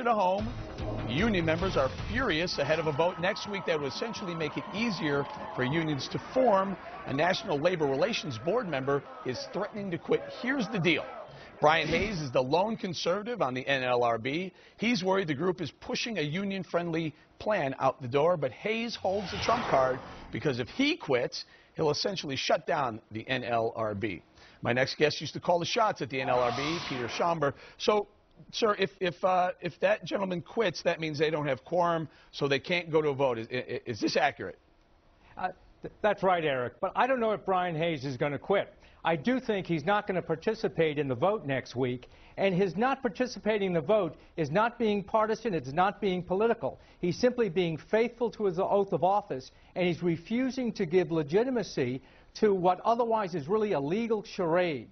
to home. Union members are furious ahead of a vote next week that would essentially make it easier for unions to form. A National Labor Relations Board member is threatening to quit. Here's the deal. Brian Hayes is the lone conservative on the NLRB. He's worried the group is pushing a union-friendly plan out the door, but Hayes holds the trump card because if he quits, he'll essentially shut down the NLRB. My next guest used to call the shots at the NLRB, Peter Schaumber. So, sir, if that gentleman quits, that means they don't have quorum, so they can't go to a vote. Is this accurate? That's right, Eric. But I don't know if Brian Hayes is going to quit. I do think he's not going to participate in the vote next week, and his not participating in the vote is not being partisan, it's not being political. He's simply being faithful to his oath of office, and he's refusing to give legitimacy to what otherwise is really a legal charade.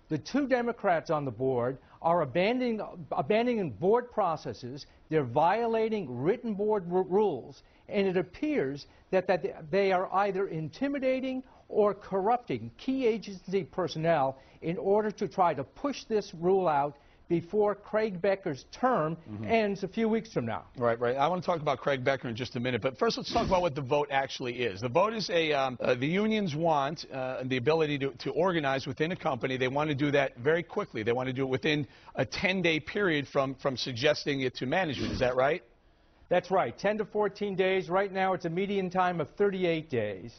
The two Democrats on the board are abandoning board processes, they're violating written board rules, and it appears that they are either intimidating or corrupting key agency personnel in order to try to push this rule out before Craig Becker's term ends a few weeks from now. Right. I want to talk about Craig Becker in just a minute, but first let's talk about what the vote actually is. The vote is the unions want the ability to organize within a company. They want to do that very quickly. They want to do it within a 10-day period from suggesting it to management. Is that right? That's right. 10 to 14 days. Right now it's a median time of 38 days.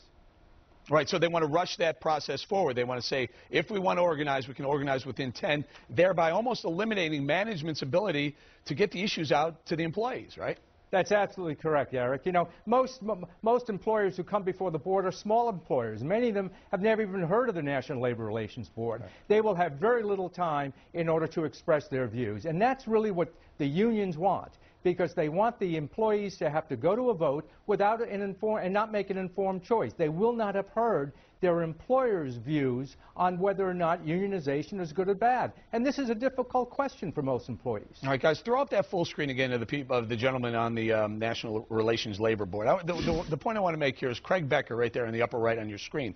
Right, so they want to rush that process forward. They want to say, if we want to organize, we can organize within 10, thereby almost eliminating management's ability to get the issues out to the employees, right? That's absolutely correct, Eric. You know, most employers who come before the board are small employers. Many of them have never even heard of the National Labor Relations Board. Right. They will have very little time in order to express their views. And that's really what the unions want, because they want the employees to have to go to a vote without and not make an informed choice. They will not have heard their employers' views on whether or not unionization is good or bad. And this is a difficult question for most employees. All right, guys, throw up that full screen again of the gentleman on the National Relations Labor Board. The point I want to make here is Craig Becker right there in the upper right on your screen.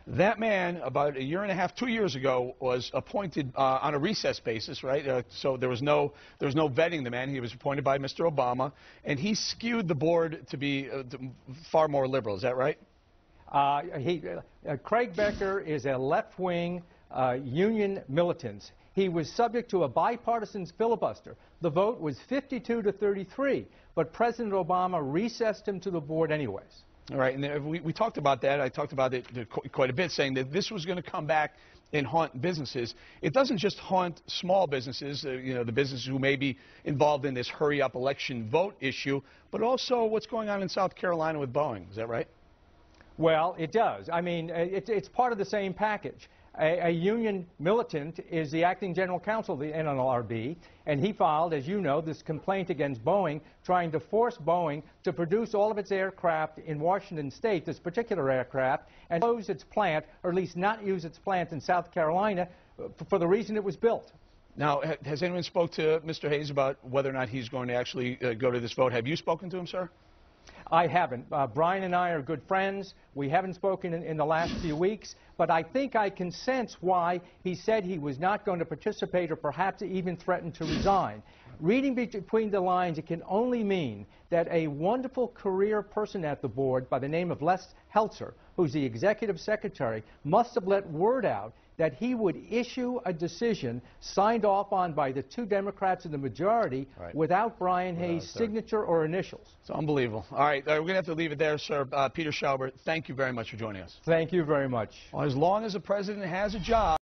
That man, about a year and a half, 2 years ago, was appointed on a recess basis, right? So there was no vetting the man. He was appointed by Mr. Obama, and he skewed the board to be far more liberal. Is that right? Craig Becker is a left-wing union militant. He was subject to a bipartisan filibuster. The vote was 52 to 33, but President Obama recessed him to the board anyways. All right, and we talked about that. I talked about it quite a bit, saying that this was going to come back and haunt businesses. It doesn't just haunt small businesses, you know, the businesses who may be involved in this hurry-up election vote issue, but also what's going on in South Carolina with Boeing. Is that right? Well, it does. I mean, it's part of the same package. A union militant is the acting general counsel of the NLRB, and he filed, as you know, this complaint against Boeing, trying to force Boeing to produce all of its aircraft in Washington State, this particular aircraft, and close its plant, or at least not use its plant in South Carolina for the reason it was built. Now, has anyone spoke to Mr. Hayes about whether or not he's going to actually go to this vote? Have you spoken to him, sir? I haven't. Brian and I are good friends. We haven't spoken in the last few weeks, but I think I can sense why he said he was not going to participate or perhaps even threatened to resign. Reading between the lines, it can only mean that a wonderful career person at the board by the name of Les Heltzer, who's the executive secretary, must have let word out that he would issue a decision signed off on by the two Democrats in the majority without Brian Hayes' signature or initials. It's unbelievable. All right, we're going to have to leave it there, sir. Peter Schaumber, thank you very much for joining us. Thank you very much. Well, as long as the president has a job.